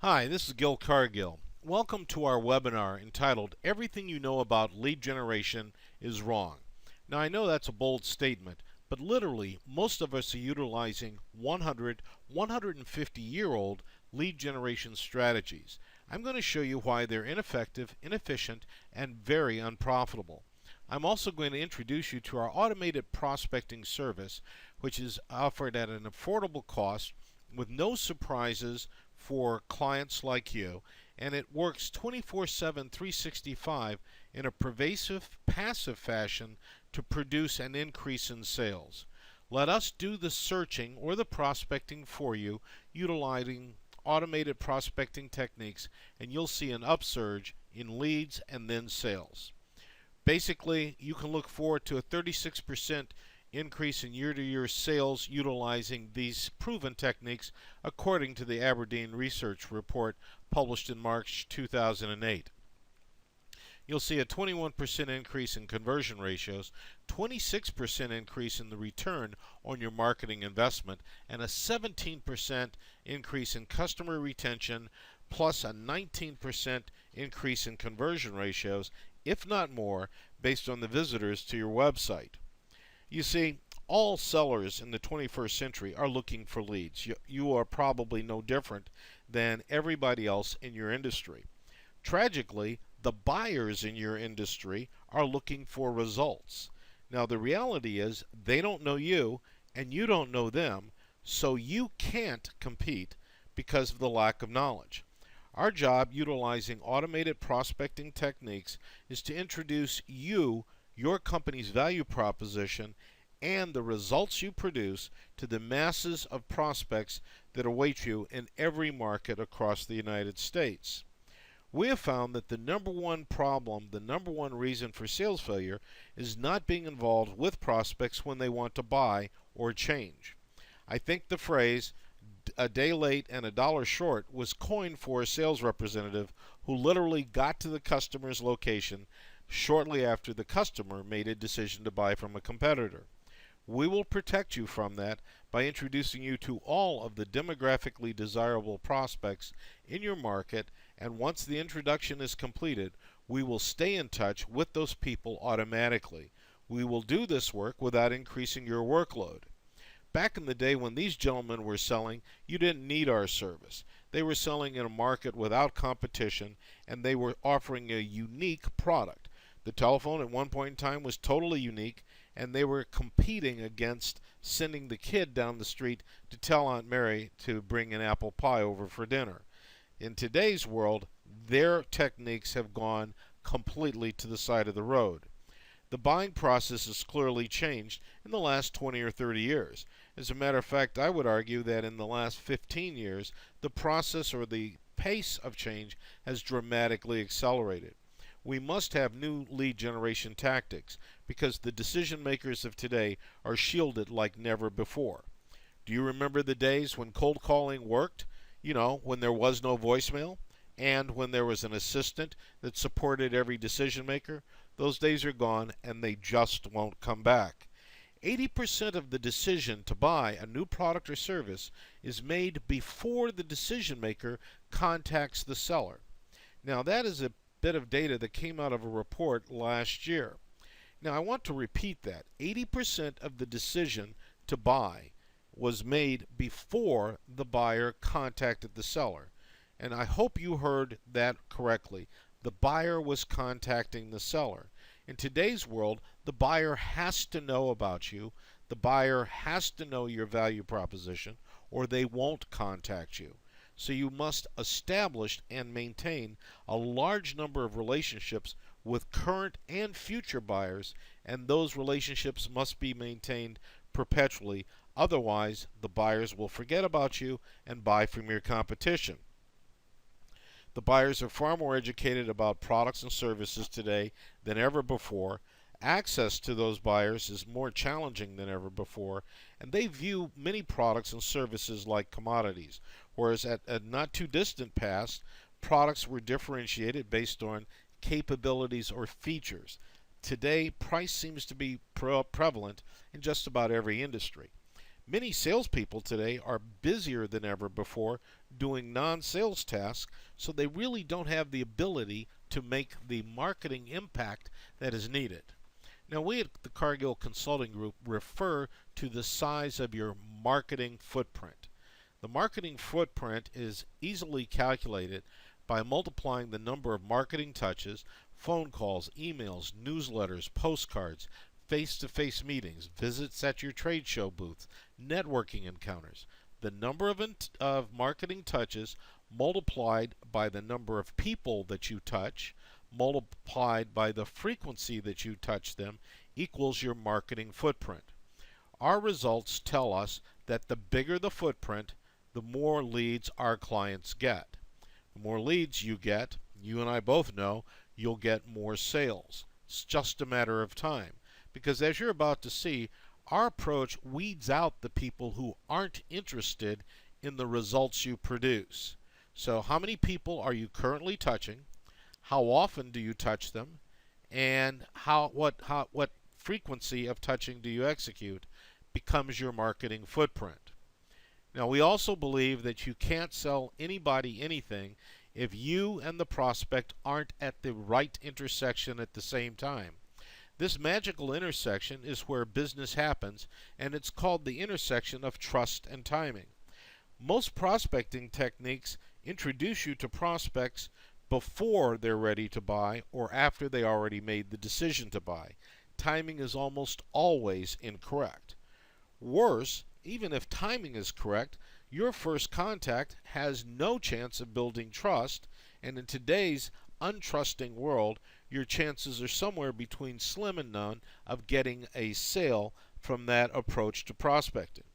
Hi, this is Gil Cargill. Welcome to our webinar entitled Everything You Know About Lead Generation is Wrong. Now I know that's a bold statement, but literally most of us are utilizing 100, 150-year-old lead generation strategies. I'm going to show you why they're ineffective, inefficient, and very unprofitable. I'm also going to introduce you to our automated prospecting service, which is offered at an affordable cost with no surprises for clients like you, and it works 24/7, 365 in a pervasive, passive fashion to produce an increase in sales. Let us do the searching or the prospecting for you utilizing automated prospecting techniques, and you'll see an upsurge in leads and then sales. Basically, you can look forward to a 36% increase in year-to-year sales utilizing these proven techniques according to the Aberdeen Research Report published in March 2008. You'll see a 21% increase in conversion ratios, 26% increase in the return on your marketing investment, and a 17% increase in customer retention, plus a 19% increase in conversion ratios, if not more, based on the visitors to your website. You see, all sellers in the 21st century are looking for leads. You are probably no different than everybody else in your industry. Tragically, the buyers in your industry are looking for results. Now, the reality is they don't know you and you don't know them, so you can't compete because of the lack of knowledge. Our job, utilizing automated prospecting techniques, is to introduce you, your company's value proposition, and the results you produce to the masses of prospects that await you in every market across the United States. We have found that the number one problem, the number one reason for sales failure is not being involved with prospects when they want to buy or change. I think the phrase a day late and a dollar short was coined for a sales representative who literally got to the customer's location shortly after the customer made a decision to buy from a competitor. We will protect you from that by introducing you to all of the demographically desirable prospects in your market, and once the introduction is completed, we will stay in touch with those people automatically. We will do this work without increasing your workload. Back in the day when these gentlemen were selling, you didn't need our service. They were selling in a market without competition, and they were offering a unique product. The telephone at one point in time was totally unique, and they were competing against sending the kid down the street to tell Aunt Mary to bring an apple pie over for dinner. In today's world, their techniques have gone completely to the side of the road. The buying process has clearly changed in the last 20 or 30 years. As a matter of fact, I would argue that in the last 15 years, the process or the pace of change has dramatically accelerated. We must have new lead generation tactics because the decision makers of today are shielded like never before. Do you remember the days when cold calling worked? You know, when there was no voicemail and when there was an assistant that supported every decision maker? Those days are gone and they just won't come back. 80% of the decision to buy a new product or service is made before the decision maker contacts the seller. Now, that is a bit of data that came out of a report last year. Now, I want to repeat that. 80% of the decision to buy was made before the buyer contacted the seller. And I hope you heard that correctly. The buyer was contacting the seller. In today's world, the buyer has to know about you. The buyer has to know your value proposition, or they won't contact you. So you must establish and maintain a large number of relationships with current and future buyers, and those relationships must be maintained perpetually. Otherwise, the buyers will forget about you and buy from your competition. The buyers are far more educated about products and services today than ever before. Access to those buyers is more challenging than ever before, and they view many products and services like commodities, whereas at a not too distant past, products were differentiated based on capabilities or features. Today, price seems to be prevalent in just about every industry. Many salespeople today are busier than ever before doing non-sales tasks, so they really don't have the ability to make the marketing impact that is needed. Now, we at the Cargill Consulting Group refer to the size of your marketing footprint. The marketing footprint is easily calculated by multiplying the number of marketing touches, phone calls, emails, newsletters, postcards, face-to-face meetings, visits at your trade show booths, networking encounters. The number of marketing touches multiplied by the number of people that you touch, multiplied by the frequency that you touch them, equals your marketing footprint. Our results tell us that the bigger the footprint, the more leads our clients get. The more leads you get, you and I both know, you'll get more sales. It's just a matter of time. Because as you're about to see, our approach weeds out the people who aren't interested in the results you produce. So how many people are you currently touching? How often do you touch them? And what frequency of touching do you execute becomes your marketing footprint. Now, we also believe that you can't sell anybody anything if you and the prospect aren't at the right intersection at the same time. This magical intersection is where business happens, and it's called the intersection of trust and timing. Most prospecting techniques introduce you to prospects before they're ready to buy or after they already made the decision to buy. Timing is almost always incorrect. Worse, even if timing is correct, your first contact has no chance of building trust, and in today's untrusting world, your chances are somewhere between slim and none of getting a sale from that approach to prospecting.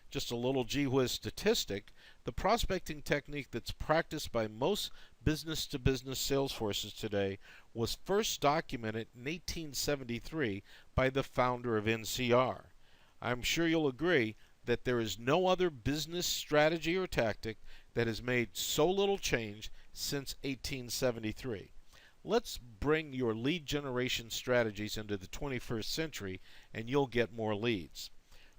Just a little gee whiz statistic, the prospecting technique that's practiced by most business-to-business sales forces today was first documented in 1873 by the founder of NCR. I'm sure you'll agree that there is no other business strategy or tactic that has made so little change since 1873. Let's bring your lead generation strategies into the 21st century and you'll get more leads.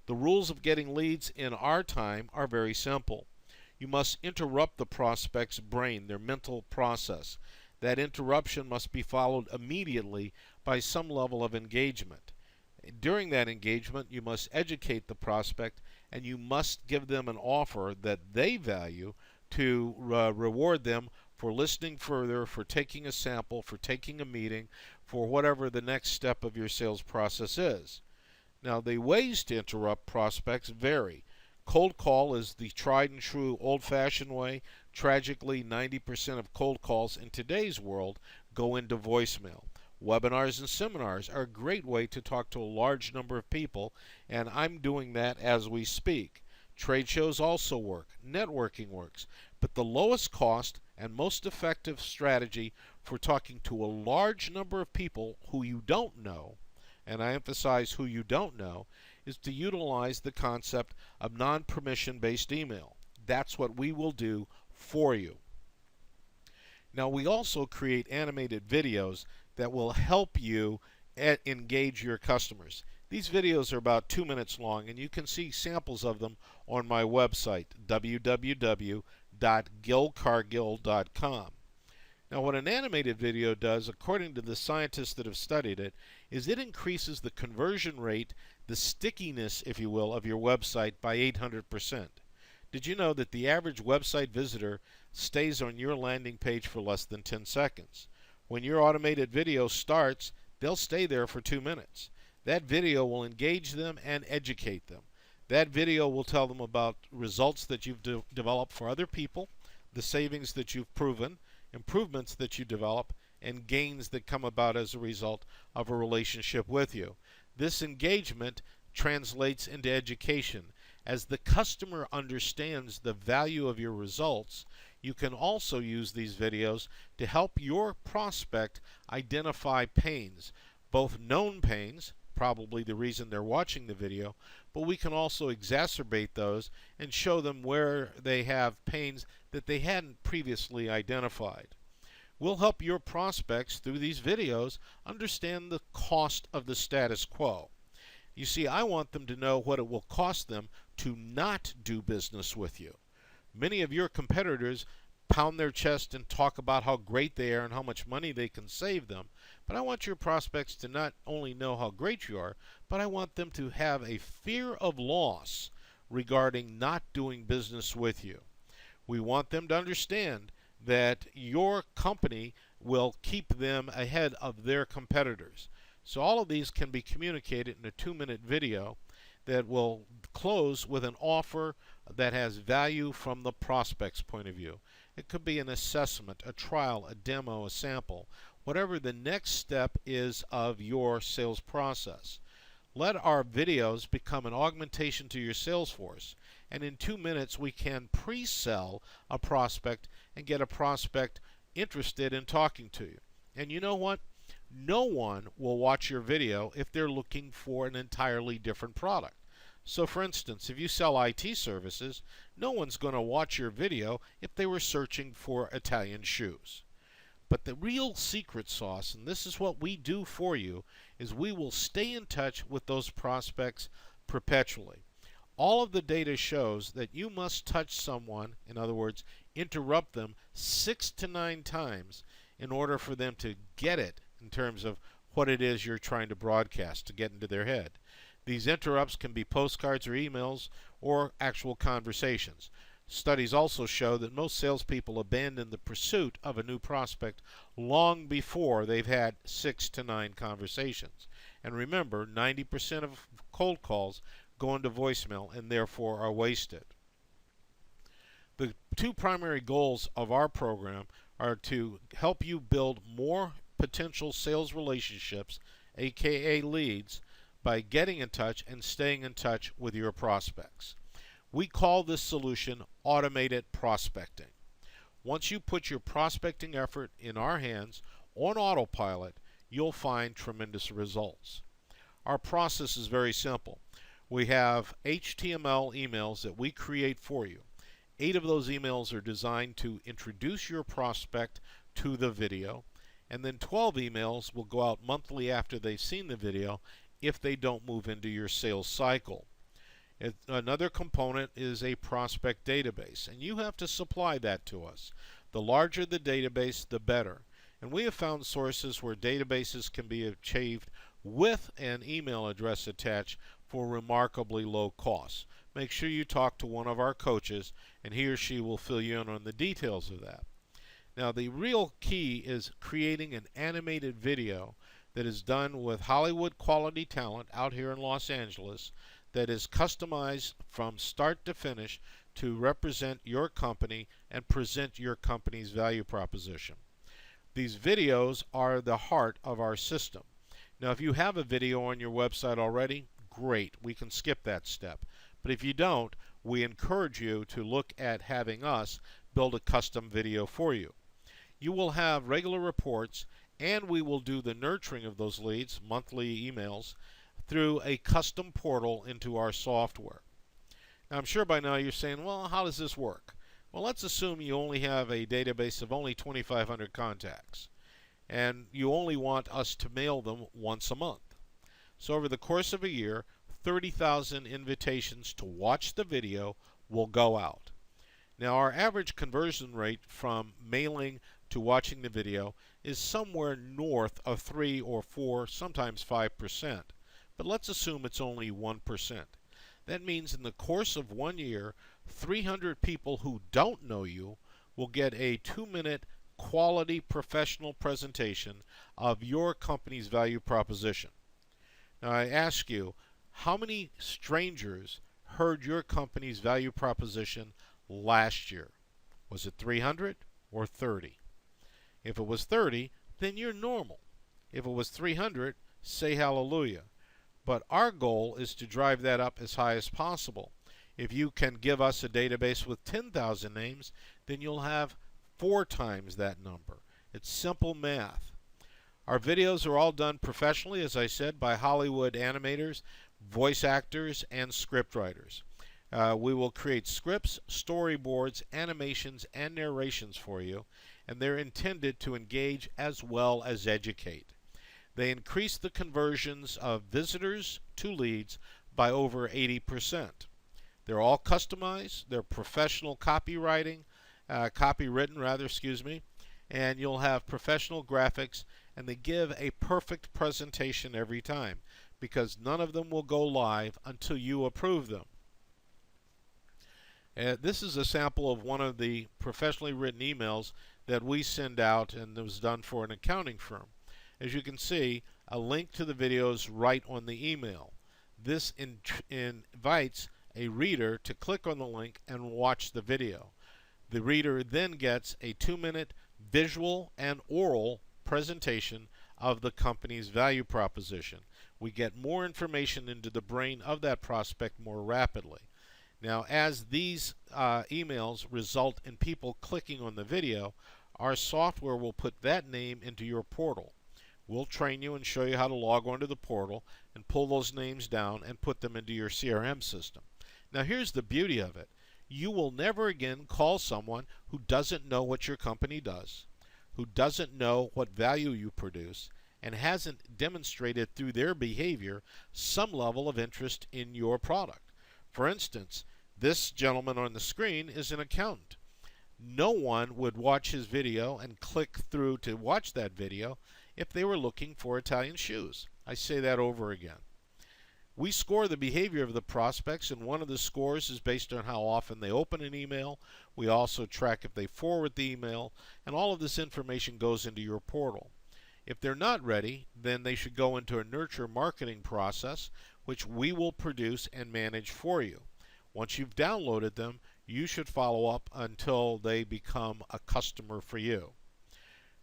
The rules of getting leads in our time are very simple. You must interrupt the prospect's brain, their mental process. That interruption must be followed immediately by some level of engagement. During that engagement, you must educate the prospect and you must give them an offer that they value to reward them for listening further, for taking a sample, for taking a meeting, for whatever the next step of your sales process is. Now, the ways to interrupt prospects vary. Cold call is the tried and true old-fashioned way. Tragically, 90% of cold calls in today's world go into voicemail. Webinars and seminars are a great way to talk to a large number of people, and I'm doing that as we speak. Trade shows also work. Networking works. But the lowest cost and most effective strategy for talking to a large number of people who you don't know, and I emphasize who you don't know, is to utilize the concept of non-permission based email. That's what we will do for you. Now, we also create animated videos that will help you engage your customers. These videos are about 2 minutes long, and you can see samples of them on my website, www.gilcargill.com. Now, what an animated video does, according to the scientists that have studied it, is it increases the conversion rate, the stickiness, if you will, of your website by 800%. Did you know that the average website visitor stays on your landing page for less than 10 seconds? When your automated video starts, they'll stay there for 2 minutes. That video will engage them and educate them. That video will tell them about results that you've developed for other people, the savings that you've proven, improvements that you develop, and gains that come about as a result of a relationship with you. This engagement translates into education. As the customer understands the value of your results, you can also use these videos to help your prospect identify pains, both known pains, probably the reason they're watching the video, but we can also exacerbate those and show them where they have pains that they hadn't previously identified. We'll help your prospects through these videos understand the cost of the status quo. You see, I want them to know what it will cost them to not do business with you. Many of your competitors pound their chest and talk about how great they are and how much money they can save them. But I want your prospects to not only know how great you are, but I want them to have a fear of loss regarding not doing business with you. We want them to understand that your company will keep them ahead of their competitors. So all of these can be communicated in a 2-minute video that will close with an offer that has value from the prospect's point of view. It could be an assessment, a trial, a demo, a sample, whatever the next step is of your sales process. Let our videos become an augmentation to your sales force, and in 2 minutes we can pre-sell a prospect and get a prospect interested in talking to you. And you know what? No one will watch your video if they're looking for an entirely different product. So for instance, if you sell IT services, no one's going to watch your video if they were searching for Italian shoes. But the real secret sauce, and this is what we do for you, is we will stay in touch with those prospects perpetually. All of the data shows that you must touch someone, in other words, interrupt them 6 to 9 times in order for them to get it in terms of what it is you're trying to broadcast, to get into their head. These interrupts can be postcards or emails or actual conversations. Studies also show that most salespeople abandon the pursuit of a new prospect long before they've had 6 to 9 conversations. And remember, 90% of cold calls go into voicemail and therefore are wasted. The two primary goals of our program are to help you build more potential sales relationships, aka leads, by getting in touch and staying in touch with your prospects. We call this solution automated prospecting. Once you put your prospecting effort in our hands on autopilot, you'll find tremendous results. Our process is very simple. We have HTML emails that we create for you. 8 of those emails are designed to introduce your prospect to the video, and then 12 emails will go out monthly after they've seen the video if they don't move into your sales cycle. Another component is a prospect database, and you have to supply that to us. The larger the database, the better. And we have found sources where databases can be achieved with an email address attached for remarkably low costs. Make sure you talk to one of our coaches, and he or she will fill you in on the details of that. Now, the real key is creating an animated video that is done with Hollywood quality talent out here in Los Angeles that is customized from start to finish to represent your company and present your company's value proposition. These videos are the heart of our system. Now, if you have a video on your website already, great, we can skip that step. But if you don't, we encourage you to look at having us build a custom video for you. You will have regular reports, and we will do the nurturing of those leads, monthly emails, through a custom portal into our software. Now, I'm sure by now you're saying, well, how does this work? Well, let's assume you only have a database of only 2,500 contacts, and you only want us to mail them once a month. So over the course of a year, 30,000 invitations to watch the video will go out. Now, our average conversion rate from mailing to watching the video is somewhere north of 3 or 4, sometimes 5%. But let's assume it's only 1%. That means in the course of 1 year, 300 people who don't know you will get a 2-minute quality professional presentation of your company's value proposition. Now, I ask you, how many strangers heard your company's value proposition last year? Was it 300 or 30? If it was 30, then you're normal. If it was 300, say hallelujah. But our goal is to drive that up as high as possible. If you can give us a database with 10,000 names, then you'll have 4 times that number. It's simple math. Our videos are all done professionally, as I said, by Hollywood animators, voice actors, and script writers. We will create scripts, storyboards, animations, and narrations for you, and they're intended to engage as well as educate. They increase the conversions of visitors to leads by over 80%. They're all customized. They're professional copywritten rather, excuse me, and you'll have professional graphics, and they give a perfect presentation every time because none of them will go live until you approve them. This is a sample of one of the professionally written emails that we send out, and it was done for an accounting firm. As you can see, a link to the video is right on the email. This invites a reader to click on the link and watch the video. The reader then gets a 2-minute visual and oral presentation of the company's value proposition. We get more information into the brain of that prospect more rapidly. Now, as these emails result in people clicking on the video, our software will put that name into your portal. We'll train you and show you how to log onto the portal and pull those names down and put them into your CRM system. Now, here's the beauty of it. You will never again call someone who doesn't know what your company does, who doesn't know what value you produce, and hasn't demonstrated through their behavior some level of interest in your product. For instance, this gentleman on the screen is an accountant. No one would watch his video and click through to watch that video if they were looking for Italian shoes. I say that over again. We score the behavior of the prospects, and one of the scores is based on how often they open an email. We also track if they forward the email, and all of this information goes into your portal. If they're not ready, then they should go into a nurture marketing process, which we will produce and manage for you. Once you've downloaded them, you should follow up until they become a customer for you.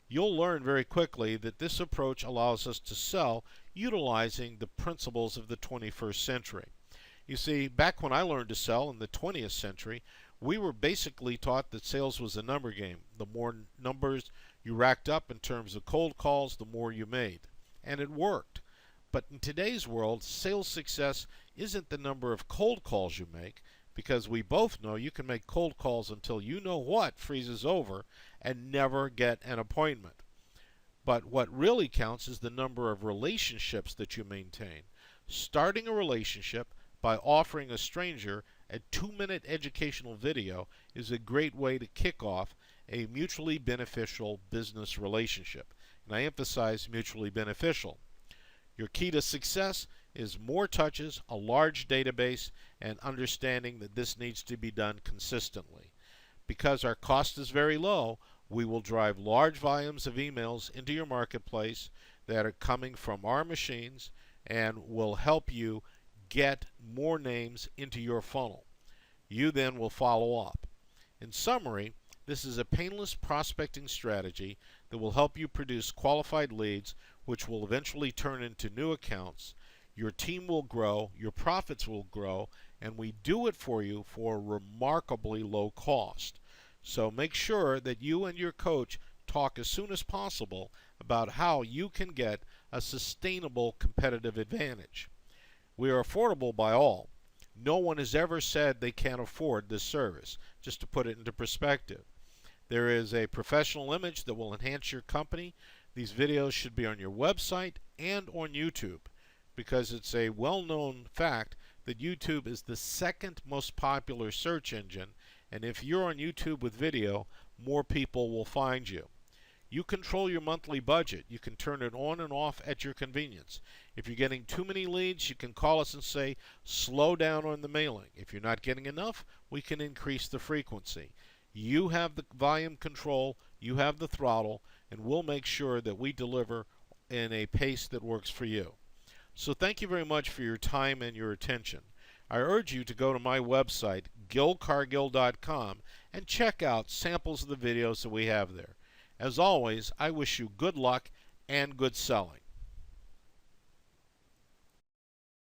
You'll learn very quickly that this approach allows us to sell utilizing the principles of the 21st century. You see, back when I learned to sell in the 20th century, we were basically taught that sales was a number game. The more numbers you racked up in terms of cold calls, the more you made. And it worked. But in today's world, sales success isn't the number of cold calls you make, because we both know you can make cold calls until you know what freezes over and never get an appointment. But what really counts is the number of relationships that you maintain. Starting a relationship by offering a stranger a 2-minute educational video is a great way to kick off a mutually beneficial business relationship. And I emphasize mutually beneficial. Your key to success is more touches, a large database, and understanding that this needs to be done consistently. Because our cost is very low, we will drive large volumes of emails into your marketplace that are coming from our machines and will help you get more names into your funnel. You then will follow up. In summary, this is a painless prospecting strategy that will help you produce qualified leads, which will eventually turn into new accounts. Your team will grow, your profits will grow, and we do it for you for a remarkably low cost. So make sure that you and your coach talk as soon as possible about how you can get a sustainable competitive advantage. We are affordable by all. No one has ever said they can't afford this service, just to put it into perspective. There is a professional image that will enhance your company. These videos should be on your website and on YouTube, because it's a well-known fact that YouTube is the second most popular search engine, and if you're on YouTube with video, more people will find you. You control your monthly budget. You can turn it on and off at your convenience. If you're getting too many leads, you can call us and say, slow down on the mailing. If you're not getting enough, we can increase the frequency. You have the volume control, you have the throttle, and we'll make sure that we deliver in a pace that works for you. So thank you very much for your time and your attention. I urge you to go to my website, gilcargill.com, and check out samples of the videos that we have there. As always, I wish you good luck and good selling.